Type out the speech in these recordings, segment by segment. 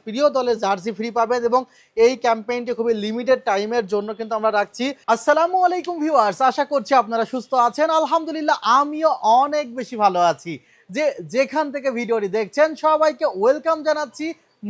প্রিয় দলের jersey free পাবেন এবং এই ক্যাম্পেইনটি খুবই লিমিটেড টাইমের জন্য কিন্তু আমরা রাখছি। আসসালামু আলাইকুম ভিউয়ার্স, আশা করছি আপনারা সুস্থ আছেন। আলহামদুলিল্লাহ আমিও অনেক বেশি ভালো আছি। যেখান থেকে ভিডিওটি দেখছেন সবাইকে ওয়েলকাম জানাচ্ছি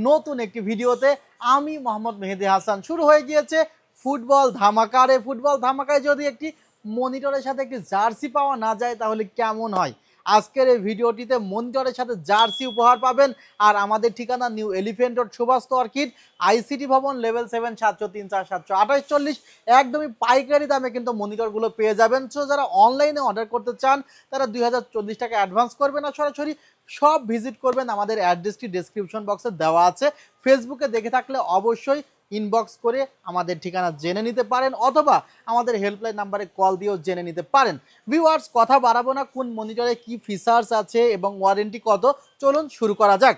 নতুন একটি ভিডিওতে। আমি মোহাম্মদ মেহেদী হাসান। শুরু হয়ে গিয়েছে ফুটবল ধামাকা। এই ফুটবল ধামাকায় যদি একটি মনিটরের সাথে একটি জার্সি পাওয়া না যায় তাহলে কেমন হয়? আজকের এই ভিডিওটিতে মনিটরের সাথে জার্সি উপহার পাবেন। আর আমাদের ঠিকানা new elephant road, Subhash orchid, ICT ভবন, লেভেল 7, 703-4-728-40। একদমই পাইকারি দামে কিন্তু মনিটরগুলো পেয়ে যাবেন। সো যারা অনলাইনে অর্ডার করতে চান তারা 2040 টাকা অ্যাডভান্স করবেন আর সরাসরি সব ভিজিট করবেন। আমাদের অ্যাড্রেসটি ডেসক্রিপশন বক্সে দেওয়া আছে। ফেসবুকে দেখে থাকলে অবশ্যই ইনবক্স করে আমাদের ঠিকানা জেনে নিতে পারেন অথবা আমাদের হেল্পলাইন নাম্বারে কল দিয়েও জেনে নিতে পারেন। ভিউয়ার্স, কথা বাড়াবো না, কোন মনিটরে কি ফিচার্স আছে এবং ওয়ারেন্টি কত, চলুন শুরু করা যাক।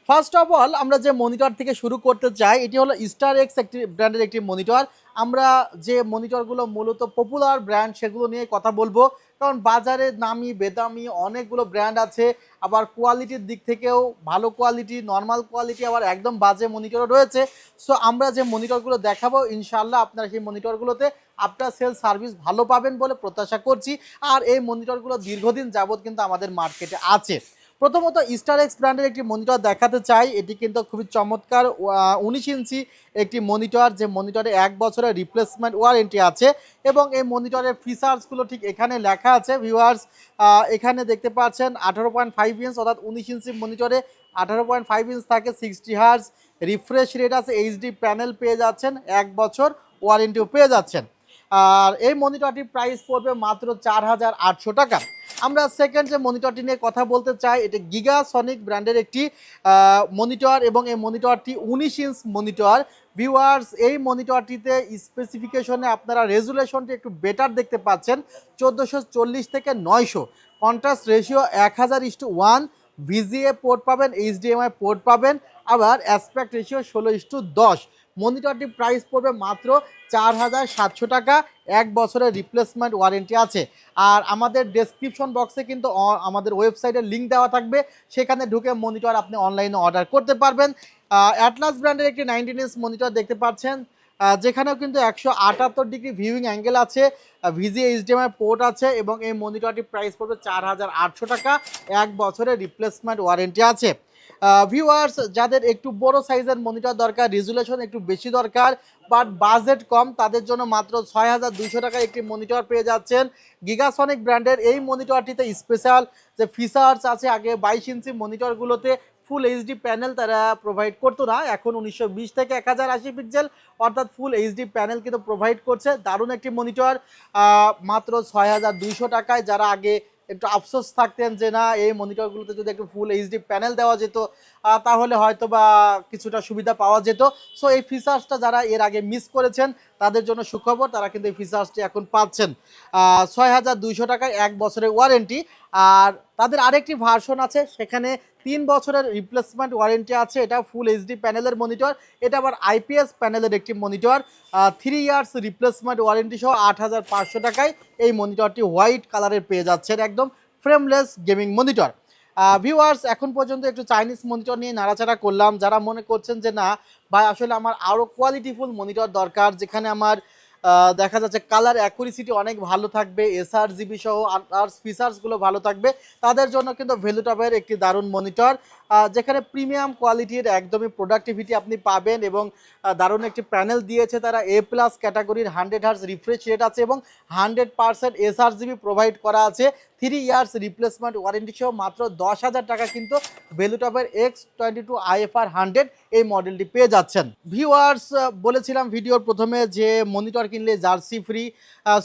ফার্স্ট অফ অল আমরা যে মনিটর থেকে শুরু করতে চাই এটি হলো স্টার এক্স একটি ব্র্যান্ডের একটি মনিটর। আমরা যে মনিটরগুলো মূলত পপুলার ব্র্যান্ড সেগুলো নিয়ে কথা বলবো, কারণ বাজারে নামি বেদামি অনেকগুলো ব্র্যান্ড আছে। আবার কোয়ালিটির দিক থেকেও ভালো কোয়ালিটি, নর্মাল কোয়ালিটি, আবার একদম বাজে মনিটরও রয়েছে। সো আমরা যে মনিটরগুলো দেখাবো ইনশাল্লাহ আপনারা সেই মনিটরগুলোতে আফটার সেল সার্ভিস ভালো পাবেন বলে প্রত্যাশা করছি। আর এই মনিটরগুলো দীর্ঘদিন যাবৎ কিন্তু আমাদের মার্কেটে আছে। প্রথমত স্টার এক্স ব্র্যান্ডের একটি মনিটর দেখাতে চাই। এটি কিন্তু খুবই চমৎকার 19 ইঞ্চি একটি মনিটর, যে মনিটরে 1 বছরের রিপ্লেসমেন্ট ওয়ারেন্টি আছে এবং এই মনিটরের ফিচার্সগুলো ঠিক এখানে লেখা আছে। ভিউয়ার্স, এখানে দেখতে পাচ্ছেন 18.5 ইঞ্চ, অর্থাৎ 19 ইঞ্চি মনিটরে 18.5 ইঞ্চ থাকে, 60 হার্জ রিফ্রেশ রেট আছে, এইচডি প্যানেল পেয়ে যাচ্ছেন, 1 বছর ওয়ারেন্টিও পেয়ে যাচ্ছেন। আর এই মনিটরটির প্রাইস পড়বে মাত্র 4800 টাকা। আমরা সেকেন্ড যে মনিটরটি নিয়ে কথা বলতে চাই, এটা গিগাসনিক ব্র্যান্ডের একটি মনিটর এবং এই মনিটরটি 19 ইঞ্চ মনিটর। ভিউয়ার্স, এই মনিটরটিতে স্পেসিফিকেশনে আপনারা রেজুলেশনটি একটু বেটার দেখতে পাচ্ছেন, 1440 থেকে 900, কন্ট্রাস্ট রেশিও 1000:1, ভিজিএ পোর্ট পাবেন, এইচডিএমআই পোর্ট পাবেন, আবার অ্যাসপেক্ট রেশিও 16:10। মনিটরটি প্রাইস পড়বে মাত্র 4700 টাকা, 1 বছরের রিপ্লেসমেন্ট ওয়ারেন্টি আছে। আর আমাদের ডেসক্রিপশন বক্সে কিন্তু আমাদের ওয়েবসাইটের লিঙ্ক দেওয়া থাকবে, সেখানে ঢুকে মনিটর আপনি অনলাইনে অর্ডার করতে পারবেন। অ্যাটলাস ব্র্যান্ডের একটি 19 ইঞ্চ মনিটর দেখতে পাচ্ছেন, যেখানেও কিন্তু 178 ডিগ্রি ভিউইং অ্যাঙ্গেল আছে, ভিজি এইচডিএমআই পোর্ট আছে এবং এই মনিটরটি প্রাইস পড়বে 4800 টাকা, 1 বছরের রিপ্লেসমেন্ট ওয়ারেন্টি আছে। ভিউয়ার্স, যাদের একটু বড় সাইজের মনিটর দরকার, রেজুলেশন একটু বেশি দরকার, বাট বাজেট কম, তাদের জন্য মাত্র 6200 টাকায় একটি মনিটর পেয়ে যাচ্ছেন গিগাসনিক ব্র্যান্ডের। এই মনিটরটিতে স্পেশাল যে ফিচার্স আছে, আগে 22 ইঞ্চি মনিটরগুলোতে ফুল এইচডি প্যানেল তারা প্রোভাইড করতো না, এখন 1920 থেকে 1080 পিক্সেল অর্থাৎ ফুল এইচডি প্যানেল কিন্তু প্রোভাইড করছে। দারুণ একটি মনিটর, মাত্র 6200 টাকায়। যারা আগে একটু আফসোস থাকতেন যে না এই মনিটরগুলোতে যদি একটু ফুল এইচডি প্যানেল দেওয়া যেত তাহলে হয়তো বা কিছুটা সুবিধা পাওয়া যেত। সো এই ফিচার্সটা যারা এর আগে মিস করেছেন তাদের জন্য সুখবর, তারা কিন্তু এই ফিচার্সটি এখন পাচ্ছেন 6200 টাকায়, 1 বছরের ওয়ারেন্টি। আর তাদের আরেকটি ভার্সন আছে, সেখানে 3 বছরের রিপ্লেসমেন্ট ওয়ারেন্টি আছে। এটা ফুল এইচডি প্যানেলের মনিটর, এটা আবার আইপিএস প্যানেলের একটি মনিটর, 3 ইয়ার্স রিপ্লেসমেন্ট ওয়ারেন্টি সহ 8500 টাকায় এই মনিটরটি হোয়াইট কালারের পেয়ে যাচ্ছেন, একদম ফ্রেমলেস গেমিং মনিটর। ভিউয়ার্স, এখন পর্যন্ত একটু চাইনিজ মনিটর নিয়ে নাড়াচাড়া করলাম। যারা মনে করছেন যে না ভাই আসলে আমার আরও কোয়ালিটিফুল মনিটর দরকার, যেখানে আমার দেখা যাচ্ছে কালার অ্যাকুরেসিটি অনেক ভালো থাকবে, এসআরজিবি সহ আদার্স ফিচার্সগুলো ভালো থাকবে, তাদের জন্য কিন্তু ভ্যালুটপের একটি দারুণ মনিটর, যেখানে প্রিমিয়াম কোয়ালিটির একদমই প্রোডাক্টিভিটি আপনি পাবেন এবং দারুণ একটি প্যানেল দিয়েছে তারা, এ প্লাস ক্যাটাগরির 100 হার্জ রিফ্রেশ রেট আছে এবং 100% এসআরজিবি প্রোভাইড করা আছে, 3 ইয়ার্স রিপ্লেসমেন্ট ওয়ারেন্টি সহ মাত্র 10,000 টাকা কিন্তু ভ্যালুটপের X22 IFR 100 এই মডেলটি পেয়ে যাচ্ছেন। ভিউয়ার্স, বলেছিলাম ভিডিওর প্রথমে যে মনিটর কিনলে জার্সি ফ্রি।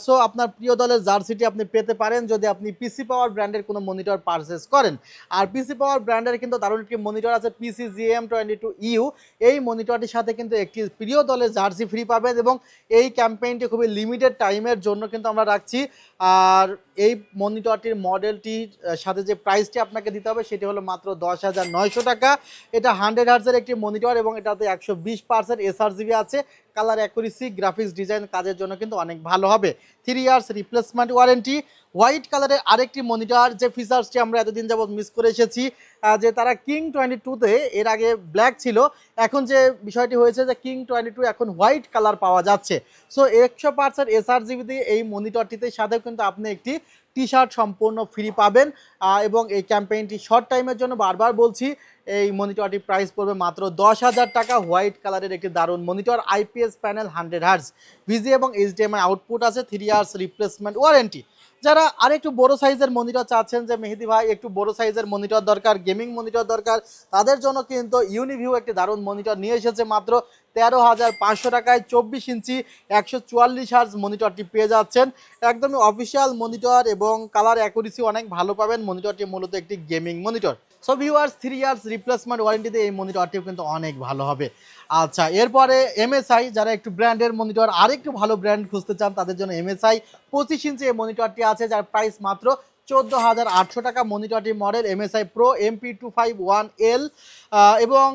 সো আপনার প্রিয় দলের জার্সিটি আপনি পেতে পারেন যদি আপনি পিসি পাওয়ার ব্র্যান্ডের কোনো মনিটর পারচেস করেন। আর পিসি পাওয়ার ব্র্যান্ডের কিন্তু দারুণ একটি মনিটর আছে, PCGM22U। এই মনিটরটির সাথে কিন্তু একটি প্রিয় দলের জার্সি ফ্রি পাবেন এবং এই ক্যাম্পেইনটি খুবই লিমিটেড টাইমের জন্য কিন্তু আমরা রাখছি। আর এই মনিটরটির মডেলটির সাথে যে প্রাইসটি আপনাকে দিতে হবে সেটি হলো মাত্র 10,900 টাকা। এটা 100 হার্জের একটি মনিটর এবং এটাতে 120% এসআরজিবি আছে, কালার অ্যাকুরেসি, গ্রাফিক্স ডিজাইন কাজের জন্য কিন্তু অনেক ভালো হবে। 3 ইয়ার্স রিপ্লেসমেন্ট ওয়ারেন্টি। হোয়াইট কালারের আরেকটি মনিটর, যে ফিচার্সটি আমরা এতদিন যাবত মিস করে এসেছি, যে তারা কিং 22-তে এর আগে ব্ল্যাক ছিল, এখন যে বিষয়টি হয়েছে যে কিং 22 এখন হোয়াইট কালার পাওয়া যাচ্ছে। সো 100% এসআরজিবি দিয়ে এই মনিটরটিতে সাথেও কিন্তু আপনি একটি টি শার্ট সম্পূর্ণ ফ্রি পাবেন। এবং এই ক্যাম্পেইনটি শর্ট টাইমের জন্য, বারবার বলছি, এই মনিটরটি প্রাইস পড়বে মাত্র 10,000 টাকা। হোয়াইট কালারের একটি দারুণ মনিটর, আইপিএস প্যানেল, 100 হার্টজ, ভিজি এবং এইচডিএমআই আউটপুট আছে, 3 ইয়ার্স রিপ্লেসমেন্ট ওয়ারেন্টি। যারা আরেকটু বড় সাইজের মনিটর চাচ্ছেন, যে মেহেদি ভাই একটু বড় সাইজের মনিটর দরকার, গেমিং মনিটর দরকার, তাদের জন্য কিন্তু ইউনিভিউ একটি দারুণ মনিটর নিয়ে এসেছে মাত্র 13,500 টাকায়। 24 ইঞ্চি 144 হার্জ মনিটরটি পেয়ে যাচ্ছেন, একদমই অফিসিয়াল মনিটর এবং কালার অ্যাকুরেসি অনেক ভালো পাবেন। মনিটরটি মূলত একটি gaming monitor. So viewers, 3 years replacement ওয়ারেন্টিতে এই মনিটরটিও কিন্তু অনেক ভালো হবে। আচ্ছা, এরপরে এমএসআই, যারা একটু ব্র্যান্ডের মনিটর, আরেকটু ভালো ব্র্যান্ড খুঁজতে চান, তাদের জন্য এমএসআই 25 ইঞ্চি এই মনিটরটি আছে, যার প্রাইস মাত্র 14,800 টাকা। মনিটরটি মডেল এমএসআই প্রো MP251L এবং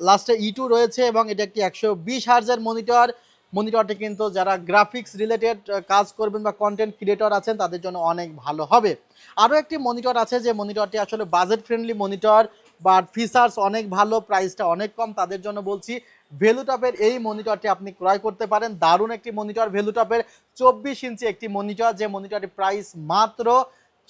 লাস্টে E2 রয়েছে, এবং এটা একটি 120 হার্জের মনিটর। মনিটরটি কিন্তু যারা গ্রাফিক্স রিলেটেড কাজ করবেন বা কন্টেন্ট ক্রিয়েটর আছেন, তাদের জন্য অনেক ভালো হবে। আরও একটি মনিটর আছে, যে মনিটরটি আসলে budget friendly monitor, but features অনেক ভালো, প্রাইসটা অনেক কম, তাদের জন্য বলছি ভ্যালুটপের এই মনিটরটি আপনি ক্রয় করতে পারেন। দারুণ একটি মনিটর, ভ্যালুটপের 24 ইঞ্চি একটি মনিটর, যে মনিটরটির প্রাইস মাত্র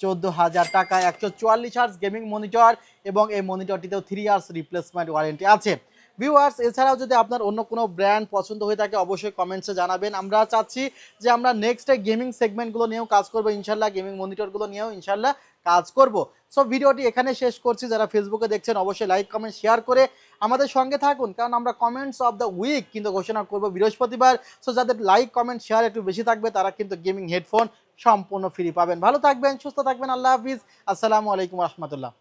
14,000 টাকা। 144 হার্জ গেমিং মনিটর, এবং এই মনিটরটিতেও 3 ইয়ার্স রিপ্লেসমেন্ট ওয়ারেন্টি আছে। ভিউয়ার্স, এছাড়াও যদি আপনার অন্য কোনো ব্র্যান্ড পছন্দ হয়ে থাকে, অবশ্যই কমেন্টসে জানাবেন। আমরা চাচ্ছি যে আমরা নেক্সটে গেমিং সেগমেন্টগুলো নিয়েও কাজ করবো ইনশাল্লাহ, গেমিং মনিটরগুলো নিয়েও ইনশাল্লাহ কাজ করব। সো ভিডিওটি এখানে শেষ করছি। যারা ফেসবুকে দেখছেন, অবশ্যই লাইক কমেন্ট শেয়ার করে আমাদের সঙ্গে থাকুন, কারণ আমরা কমেন্টস অফ দ্য উইক কিন্তু ঘোষণা করব বৃহস্পতিবার। সো যাদের লাইক কমেন্ট শেয়ার একটু বেশি থাকবে, তারা কিন্তু গেমিং হেডফোন সম্পূর্ণ ফ্রি পাবেন। ভালো থাকবেন, সুস্থ থাকবেন, আল্লাহ হাফিজ, আসসালামু আলাইকুম রহমতুল্লাহ।